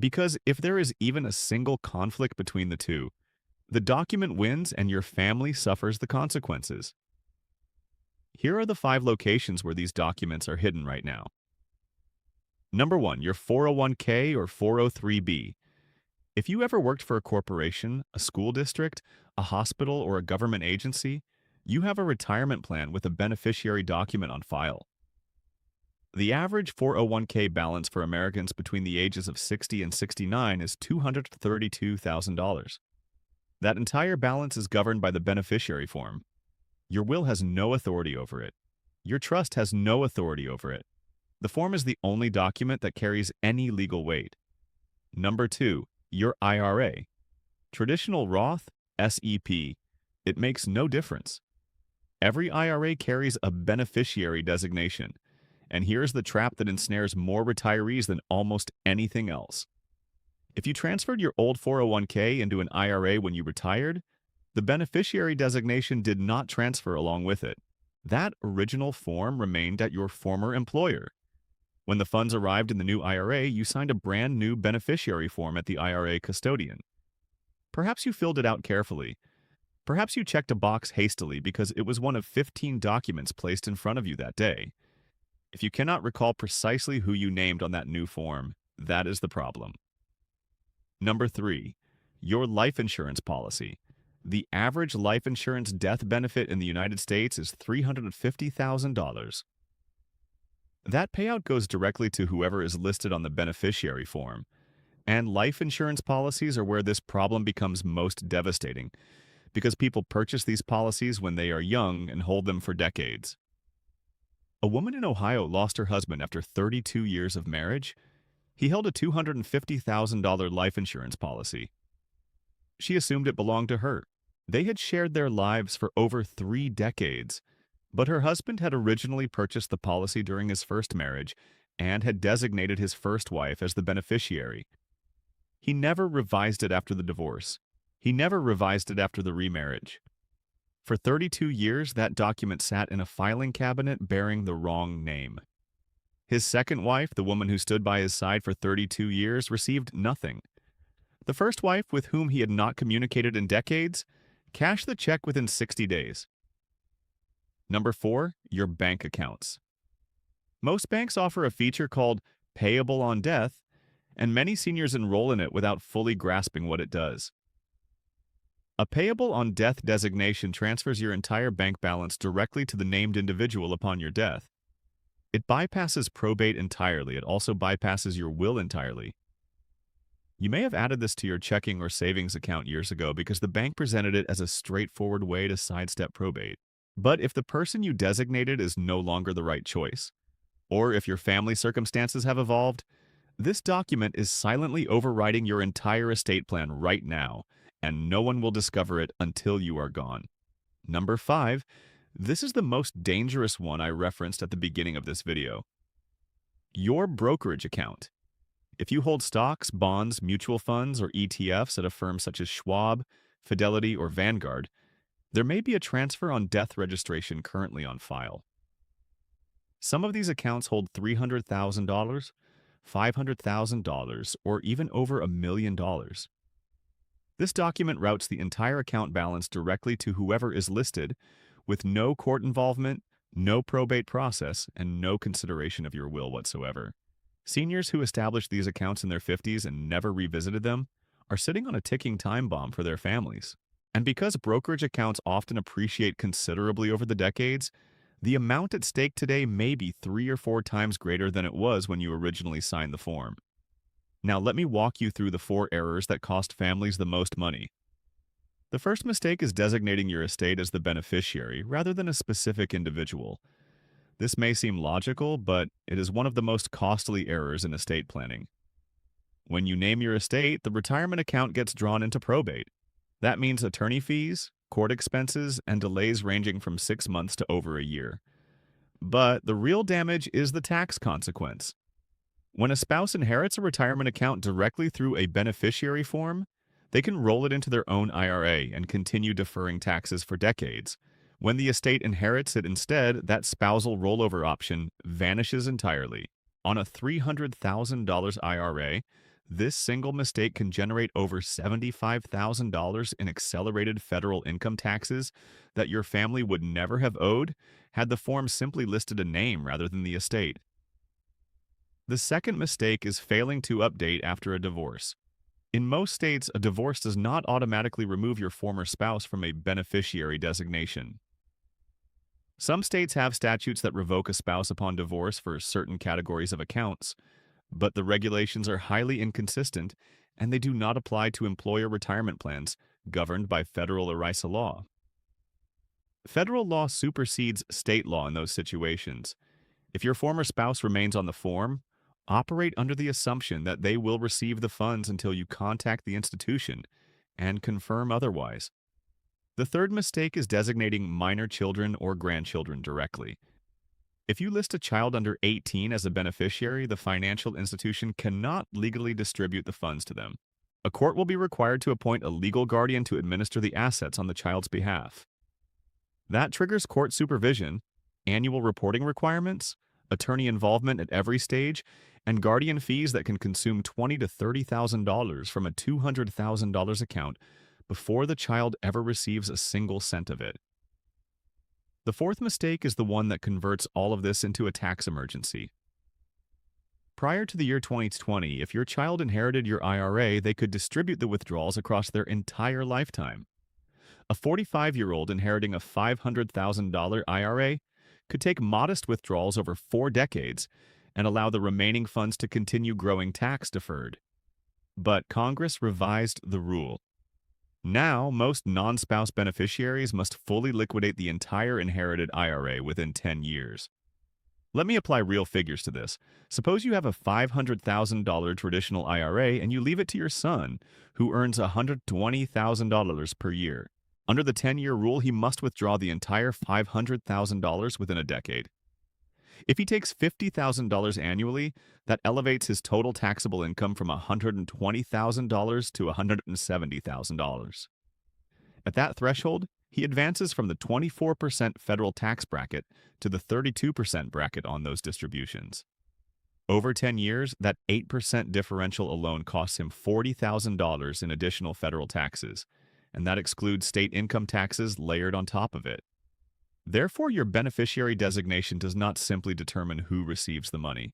Because if there is even a single conflict between the two, the document wins and your family suffers the consequences. Here are the 5 locations where these documents are hidden right now. Number 1, your 401k or 403b. If you ever worked for a corporation, a school district, a hospital, or a government agency, you have a retirement plan with a beneficiary document on file. The average 401k balance for Americans between the ages of 60 and 69 is $232,000. That entire balance is governed by the beneficiary form. Your will has no authority over it. Your trust has no authority over it. The form is the only document that carries any legal weight. Number 2, your IRA. Traditional Roth, SEP. It makes no difference. Every IRA carries a beneficiary designation, and here's the trap that ensnares more retirees than almost anything else. If you transferred your old 401k into an IRA when you retired, the beneficiary designation did not transfer along with it. That original form remained at your former employer. When the funds arrived in the new IRA, you signed a brand new beneficiary form at the IRA custodian. Perhaps you filled it out carefully. Perhaps you checked a box hastily because it was one of 15 documents placed in front of you that day. If you cannot recall precisely who you named on that new form, that is the problem. Number 3, your life insurance policy. The average life insurance death benefit in the United States is $350,000. That payout goes directly to whoever is listed on the beneficiary form, and life insurance policies are where this problem becomes most devastating, because people purchase these policies when they are young and hold them for decades. A woman in Ohio lost her husband after 32 years of marriage. He held a $250,000 life insurance policy. She assumed it belonged to her. They had shared their lives for over 3 decades, but her husband had originally purchased the policy during his first marriage and had designated his first wife as the beneficiary. He never revised it after the divorce. He never revised it after the remarriage. For 32 years, that document sat in a filing cabinet bearing the wrong name. His second wife, the woman who stood by his side for 32 years, received nothing. The first wife, with whom he had not communicated in decades, cashed the check within 60 days. Number 4, your bank accounts. Most banks offer a feature called Payable on Death, and many seniors enroll in it without fully grasping what it does. A Payable on Death designation transfers your entire bank balance directly to the named individual upon your death. It bypasses probate entirely. It also bypasses your will entirely. You may have added this to your checking or savings account years ago because the bank presented it as a straightforward way to sidestep probate. But if the person you designated is no longer the right choice, or if your family circumstances have evolved, this document is silently overriding your entire estate plan right now, and no one will discover it until you are gone. Number 5, this is the most dangerous one I referenced at the beginning of this video. Your brokerage account. If you hold stocks, bonds, mutual funds, or ETFs at a firm such as Schwab, Fidelity, or Vanguard, there may be a transfer on death registration currently on file. Some of these accounts hold $300,000, $500,000, or even over $1 million. This document routes the entire account balance directly to whoever is listed, with no court involvement, no probate process, and no consideration of your will whatsoever. Seniors who established these accounts in their 50s and never revisited them are sitting on a ticking time bomb for their families. And because brokerage accounts often appreciate considerably over the decades, the amount at stake today may be 3 or 4 times greater than it was when you originally signed the form. Now let me walk you through the 4 errors that cost families the most money. The first mistake is designating your estate as the beneficiary rather than a specific individual. This may seem logical, but it is one of the most costly errors in estate planning. When you name your estate, the retirement account gets drawn into probate. That means attorney fees, court expenses, and delays ranging from 6 months to over a year. But the real damage is the tax consequence. When a spouse inherits a retirement account directly through a beneficiary form, they can roll it into their own IRA and continue deferring taxes for decades. When the estate inherits it instead, that spousal rollover option vanishes entirely. On a $300,000 IRA, This single mistake can generate over $75,000 in accelerated federal income taxes that your family would never have owed had the form simply listed a name rather than the estate. The second mistake is failing to update after a divorce. In most states, a divorce does not automatically remove your former spouse from a beneficiary designation. Some states have statutes that revoke a spouse upon divorce for certain categories of accounts, but the regulations are highly inconsistent and they do not apply to employer retirement plans governed by federal ERISA law. Federal law supersedes state law in those situations. If your former spouse remains on the form, operate under the assumption that they will receive the funds until you contact the institution and confirm otherwise. The third mistake is designating minor children or grandchildren directly. If you list a child under 18 as a beneficiary, the financial institution cannot legally distribute the funds to them. A court will be required to appoint a legal guardian to administer the assets on the child's behalf. That triggers court supervision, annual reporting requirements, attorney involvement at every stage, and guardian fees that can consume $20,000 to $30,000 from a $200,000 account before the child ever receives a single cent of it. The fourth mistake is the one that converts all of this into a tax emergency. Prior to the year 2020, if your child inherited your IRA, they could distribute the withdrawals across their entire lifetime. A 45-year-old inheriting a $500,000 IRA could take modest withdrawals over 4 decades and allow the remaining funds to continue growing tax-deferred. But Congress revised the rule. Now, most non-spouse beneficiaries must fully liquidate the entire inherited IRA within 10 years. Let me apply real figures to this. Suppose you have a $500,000 traditional IRA and you leave it to your son, who earns $120,000 per year. Under the 10-year rule, he must withdraw the entire $500,000 within a decade. If he takes $50,000 annually, that elevates his total taxable income from $120,000 to $170,000. At that threshold, he advances from the 24% federal tax bracket to the 32% bracket on those distributions. Over 10 years, that 8% differential alone costs him $40,000 in additional federal taxes, and that excludes state income taxes layered on top of it. Therefore, your beneficiary designation does not simply determine who receives the money.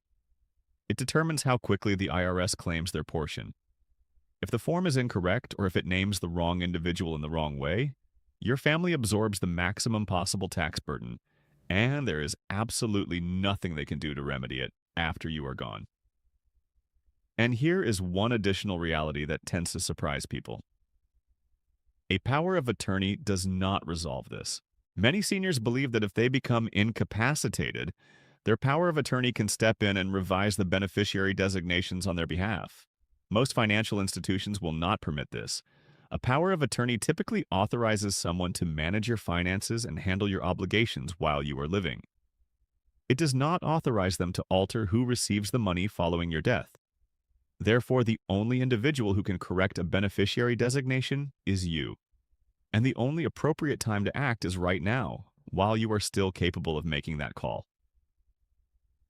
It determines how quickly the IRS claims their portion. If the form is incorrect or if it names the wrong individual in the wrong way, your family absorbs the maximum possible tax burden, and there is absolutely nothing they can do to remedy it after you are gone. And here is one additional reality that tends to surprise people. A power of attorney does not resolve this. Many seniors believe that if they become incapacitated, their power of attorney can step in and revise the beneficiary designations on their behalf. Most financial institutions will not permit this. A power of attorney typically authorizes someone to manage your finances and handle your obligations while you are living. It does not authorize them to alter who receives the money following your death. Therefore, the only individual who can correct a beneficiary designation is you. And the only appropriate time to act is right now, while you are still capable of making that call.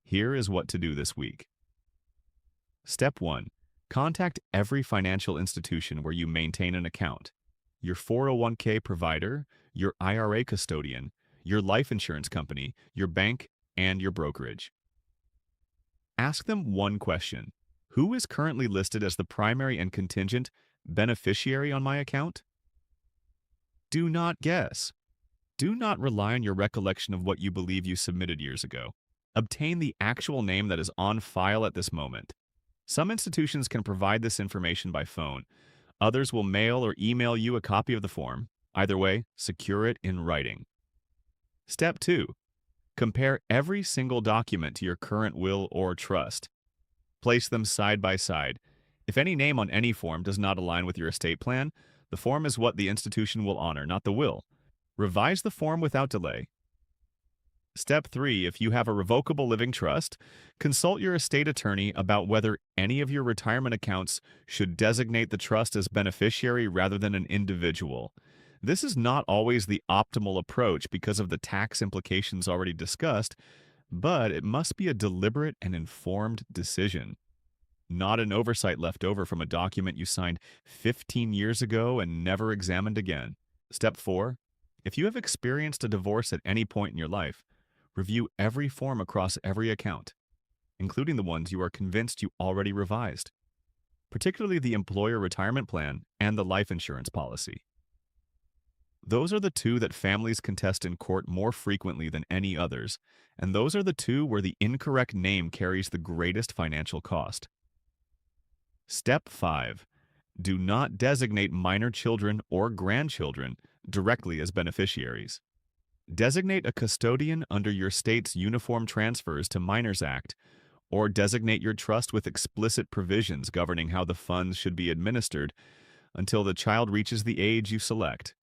Here is what to do this week. Step 1. Contact every financial institution where you maintain an account, your 401k provider, your IRA custodian, your life insurance company, your bank, and your brokerage. Ask them one question. Who is currently listed as the primary and contingent beneficiary on my account? Do not guess. Do not rely on your recollection of what you believe you submitted years ago. Obtain the actual name that is on file at this moment. Some institutions can provide this information by phone. Others will mail or email you a copy of the form. Either way, secure it in writing. Step 2. Compare every single document to your current will or trust. Place them side by side. If any name on any form does not align with your estate plan, the form is what the institution will honor, not the will. Revise the form without delay. Step 3. If you have a revocable living trust, consult your estate attorney about whether any of your retirement accounts should designate the trust as beneficiary rather than an individual. This is not always the optimal approach because of the tax implications already discussed, but it must be a deliberate and informed decision. not an oversight left over from a document you signed 15 years ago and never examined again. Step 4. If you have experienced a divorce at any point in your life, review every form across every account, including the ones you are convinced you already revised, particularly the employer retirement plan and the life insurance policy. Those are the two that families contest in court more frequently than any others, and those are the two where the incorrect name carries the greatest financial cost. Step 5. Do not designate minor children or grandchildren directly as beneficiaries. Designate a custodian under your state's Uniform Transfers to Minors Act, or designate your trust with explicit provisions governing how the funds should be administered until the child reaches the age you select.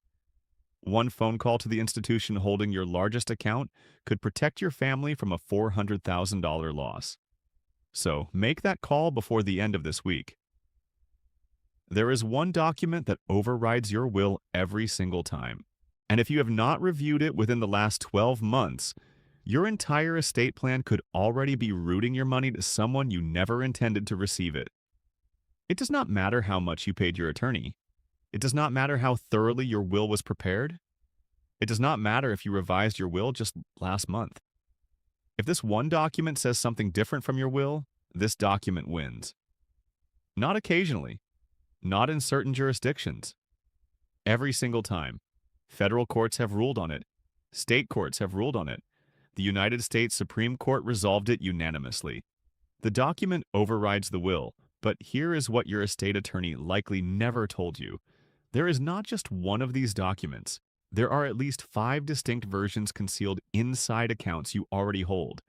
One phone call to the institution holding your largest account could protect your family from a $400,000 loss. So make that call before the end of this week. There is one document that overrides your will every single time. And if you have not reviewed it within the last 12 months, your entire estate plan could already be routing your money to someone you never intended to receive it. It does not matter how much you paid your attorney. It does not matter how thoroughly your will was prepared. It does not matter if you revised your will just last month. If this one document says something different from your will, this document wins. Not occasionally, not in certain jurisdictions. Every single time. Federal courts have ruled on it. State courts have ruled on it. The United States Supreme Court resolved it unanimously. The document overrides the will, but here is what your estate attorney likely never told you. There is not just one of these documents. There are at least 5 distinct versions concealed inside accounts you already hold,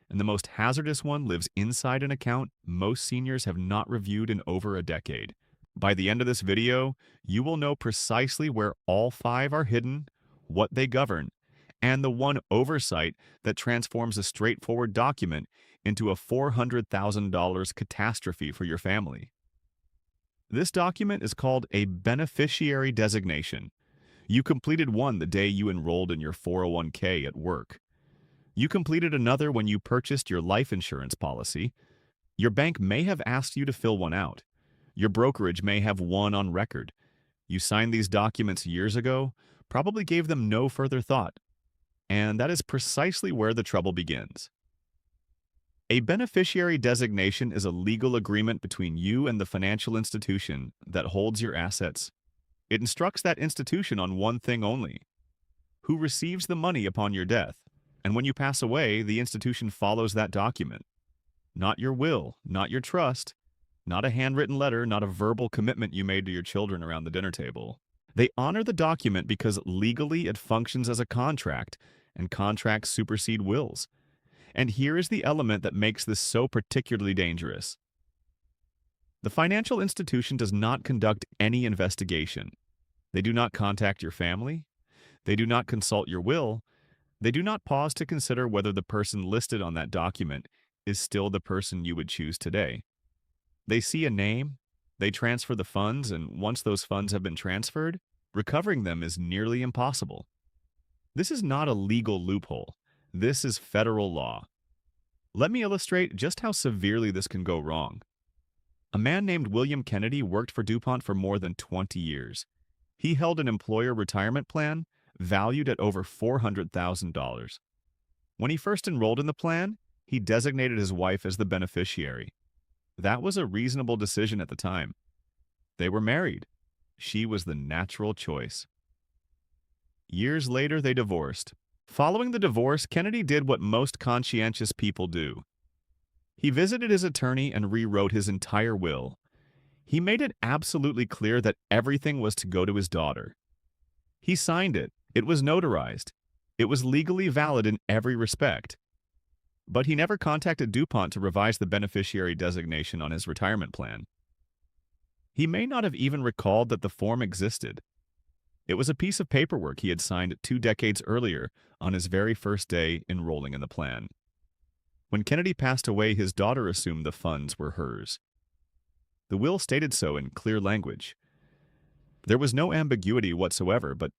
and the most hazardous one lives inside an account most seniors have not reviewed in over a decade. By the end of this video, you will know precisely where all 5 are hidden, what they govern, and the one oversight that transforms a straightforward document into a $400,000 catastrophe for your family. This document is called a beneficiary designation. You completed one the day you enrolled in your 401k at work. You completed another when you purchased your life insurance policy. Your bank may have asked you to fill one out. Your brokerage may have one on record. You signed these documents years ago, probably gave them no further thought. And that is precisely where the trouble begins. A beneficiary designation is a legal agreement between you and the financial institution that holds your assets. It instructs that institution on one thing only: who receives the money upon your death. And when you pass away, the institution follows that document. Not your will, not your trust, not a handwritten letter, not a verbal commitment you made to your children around the dinner table. They honor the document because legally it functions as a contract, and contracts supersede wills. And here is the element that makes this so particularly dangerous. The financial institution does not conduct any investigation. They do not contact your family. They do not consult your will. They do not pause to consider whether the person listed on that document is still the person you would choose today. They see a name, they transfer the funds, and once those funds have been transferred, recovering them is nearly impossible. This is not a legal loophole. This is federal law. Let me illustrate just how severely this can go wrong. A man named William Kennedy worked for DuPont for more than 20 years. He held an employer retirement plan valued at over $400,000. When he first enrolled in the plan, he designated his wife as the beneficiary. That was a reasonable decision at the time. They were married. She was the natural choice. Years later, they divorced. Following the divorce, Kennedy did what most conscientious people do. He visited his attorney and rewrote his entire will. He made it absolutely clear that everything was to go to his daughter. He signed it. It was notarized. It was legally valid in every respect. But he never contacted DuPont to revise the beneficiary designation on his retirement plan. He may not have even recalled that the form existed. It was a piece of paperwork he had signed 2 decades earlier on his very first day enrolling in the plan. When Kennedy passed away, his daughter assumed the funds were hers. The will stated so in clear language. There was no ambiguity whatsoever, but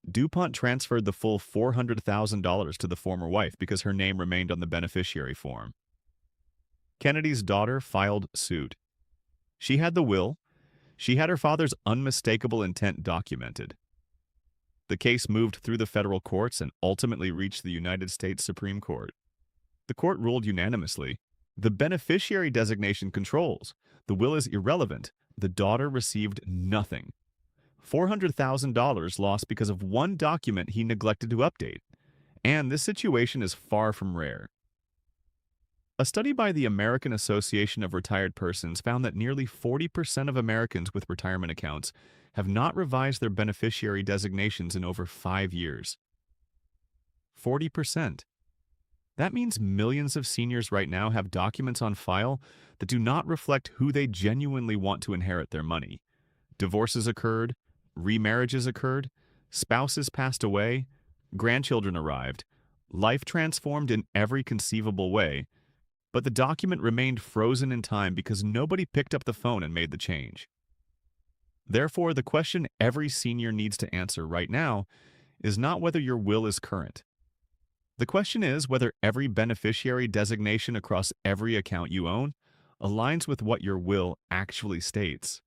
DuPont transferred the full $400,000 to the former wife because her name remained on the beneficiary form. Kennedy's daughter filed suit. She had the will. She had her father's unmistakable intent documented. The case moved through the federal courts and ultimately reached the United States Supreme Court. The court ruled unanimously. The beneficiary designation controls. The will is irrelevant. The daughter received nothing. $400,000 lost because of one document he neglected to update. And this situation is far from rare. A study by the American Association of Retired Persons found that nearly 40% of Americans with retirement accounts have not revised their beneficiary designations in over 5 years. 40%. That means millions of seniors right now have documents on file that do not reflect who they genuinely want to inherit their money. Divorces occurred, remarriages occurred, spouses passed away, grandchildren arrived, life transformed in every conceivable way, but the document remained frozen in time because nobody picked up the phone and made the change. Therefore, the question every senior needs to answer right now is not whether your will is current. The question is whether every beneficiary designation across every account you own aligns with what your will actually states.